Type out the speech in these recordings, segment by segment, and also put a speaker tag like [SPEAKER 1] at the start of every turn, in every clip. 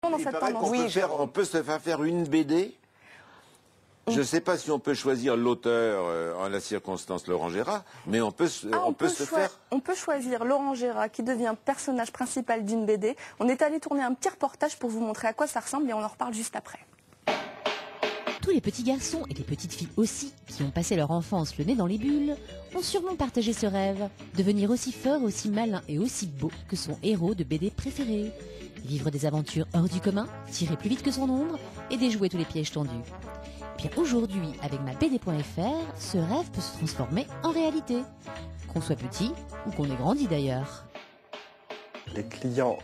[SPEAKER 1] Dans
[SPEAKER 2] Il
[SPEAKER 1] cette
[SPEAKER 2] paraît
[SPEAKER 1] tendance.
[SPEAKER 2] on peut se faire une BD. Je ne sais pas si on peut choisir l'auteur en la circonstance Laurent Gérard, mais on peut se faire...
[SPEAKER 1] On peut choisir Laurent Gérard qui devient personnage principal d'une BD. On est allé tourner un petit reportage pour vous montrer à quoi ça ressemble et on en reparle juste après.
[SPEAKER 3] Tous les petits garçons et les petites filles aussi, qui ont passé leur enfance le nez dans les bulles, ont sûrement partagé ce rêve, devenir aussi fort, aussi malin et aussi beau que son héros de BD préféré. Vivre des aventures hors du commun, tirer plus vite que son ombre et déjouer tous les pièges tendus. Bien aujourd'hui, avec ma BD.fr, ce rêve peut se transformer en réalité. Qu'on soit petit ou qu'on ait grandi d'ailleurs.
[SPEAKER 4] Les clients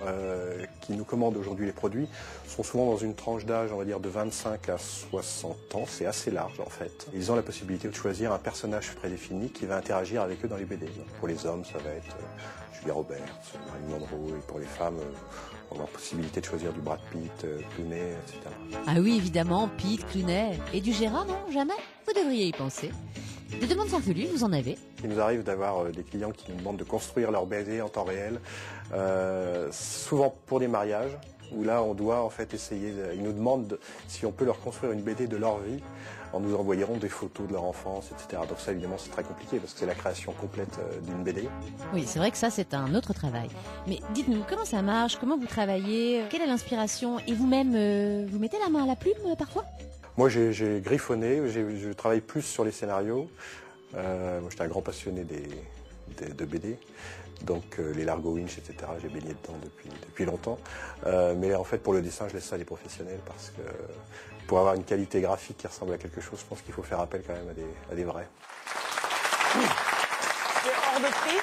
[SPEAKER 4] qui nous commandent aujourd'hui les produits sont souvent dans une tranche d'âge, on va dire, de 25 à 60 ans. C'est assez large en fait. Ils ont la possibilité de choisir un personnage prédéfini qui va interagir avec eux dans les BD. Donc, pour les hommes, ça va être Julia Roberts, Marilyn Monroe, et pour les femmes, on a la possibilité de choisir du Brad Pitt, Clooney, etc.
[SPEAKER 3] Ah oui, évidemment, Pitt, Clooney. Et du Gérard, non, jamais. Vous devriez y penser. Des demandes farfelues, vous en avez?
[SPEAKER 4] Il nous arrive d'avoir des clients qui nous demandent de construire leur BD en temps réel, souvent pour des mariages, où là on doit en fait essayer, ils nous demandent si on peut leur construire une BD de leur vie, en nous envoyant des photos de leur enfance, etc. Donc ça évidemment c'est très compliqué parce que c'est la création complète d'une BD.
[SPEAKER 3] Oui, c'est vrai que ça c'est un autre travail. Mais dites-nous, comment ça marche? Comment vous travaillez? Quelle est l'inspiration? Et vous-même, vous mettez la main à la plume parfois?
[SPEAKER 4] Moi j'ai griffonné, je travaille plus sur les scénarios. Moi j'étais un grand passionné de BD, donc les Largo Winch, etc. J'ai baigné dedans depuis longtemps. Mais en fait pour le dessin je laisse ça à des professionnels parce que pour avoir une qualité graphique qui ressemble à quelque chose, je pense qu'il faut faire appel quand même à des vrais.
[SPEAKER 1] C'est hors de prix?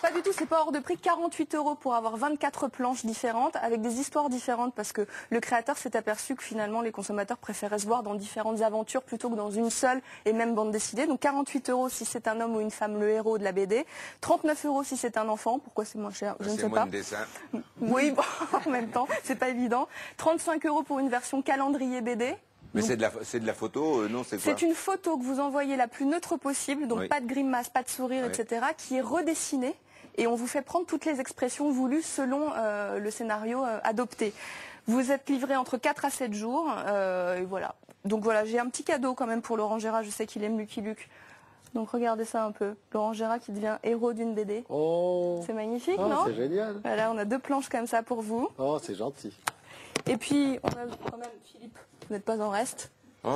[SPEAKER 1] Pas du tout, c'est pas hors de prix. 48 € pour avoir 24 planches différentes, avec des histoires différentes, parce que le créateur s'est aperçu que finalement les consommateurs préféraient se voir dans différentes aventures plutôt que dans une seule et même bande dessinée. Donc 48 € si c'est un homme ou une femme, le héros de la BD. 39 € si c'est un enfant. Pourquoi c'est moins cher? Je ne sais pas.
[SPEAKER 2] Dessin.
[SPEAKER 1] Oui, bon, en même temps, c'est pas évident. 35 € pour une version calendrier BD.
[SPEAKER 2] Mais c'est de la photo, non, c'est quoi?
[SPEAKER 1] C'est une photo que vous envoyez la plus neutre possible, donc
[SPEAKER 2] Oui.
[SPEAKER 1] pas de grimace, pas de sourire,
[SPEAKER 2] Oui.
[SPEAKER 1] etc., qui est redessinée et on vous fait prendre toutes les expressions voulues selon le scénario adopté. Vous êtes livré entre 4 à 7 jours, et voilà. Donc voilà, j'ai un petit cadeau quand même pour Laurent Gérard, je sais qu'il aime Lucky Luke. Donc regardez ça un peu, Laurent Gérard qui devient héros d'une BD.
[SPEAKER 5] Oh,
[SPEAKER 1] C'est magnifique, non?
[SPEAKER 5] c'est génial.
[SPEAKER 1] Voilà, on a 2 planches comme ça pour vous.
[SPEAKER 5] Oh, c'est gentil.
[SPEAKER 1] Et puis, on a quand même Philippe, vous n'êtes pas en reste.
[SPEAKER 2] Oh.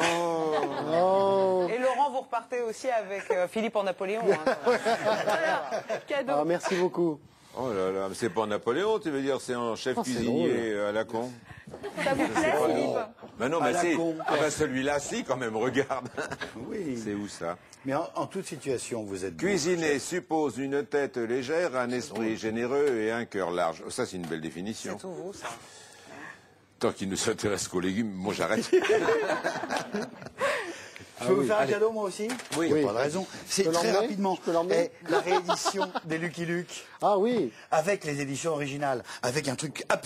[SPEAKER 5] Oh.
[SPEAKER 6] Et Laurent, vous repartez aussi avec Philippe en Napoléon. Hein.
[SPEAKER 1] Voilà, cadeau.
[SPEAKER 5] Ah, merci beaucoup.
[SPEAKER 2] Oh là là, mais c'est pas Napoléon, tu veux dire, c'est un chef
[SPEAKER 5] Oh, c'est
[SPEAKER 2] cuisinier à la con.
[SPEAKER 1] Ça vous plaît, Philippe?
[SPEAKER 2] Ben non,
[SPEAKER 7] À
[SPEAKER 2] mais
[SPEAKER 7] la
[SPEAKER 2] c'est...
[SPEAKER 7] con.
[SPEAKER 2] Ah ben celui-là, si, quand même, regarde.
[SPEAKER 7] Oui.
[SPEAKER 2] C'est où ça?
[SPEAKER 7] Mais en toute situation, vous êtes...
[SPEAKER 2] Cuisiner suppose une tête légère, un esprit généreux et un cœur large. Ça, c'est une belle définition.
[SPEAKER 6] C'est tout vous, ça.
[SPEAKER 2] Tant qu'il ne s'intéresse qu'aux légumes, moi j'arrête.
[SPEAKER 7] Je peux vous faire un cadeau, moi aussi?
[SPEAKER 2] Oui.
[SPEAKER 7] Pas de raison. C'est
[SPEAKER 5] peux
[SPEAKER 7] très
[SPEAKER 5] l'emmener
[SPEAKER 7] rapidement.
[SPEAKER 5] Je peux l'emmener
[SPEAKER 7] La réédition des Lucky Luke
[SPEAKER 5] Ah oui.
[SPEAKER 7] avec les éditions originales, avec un truc absolument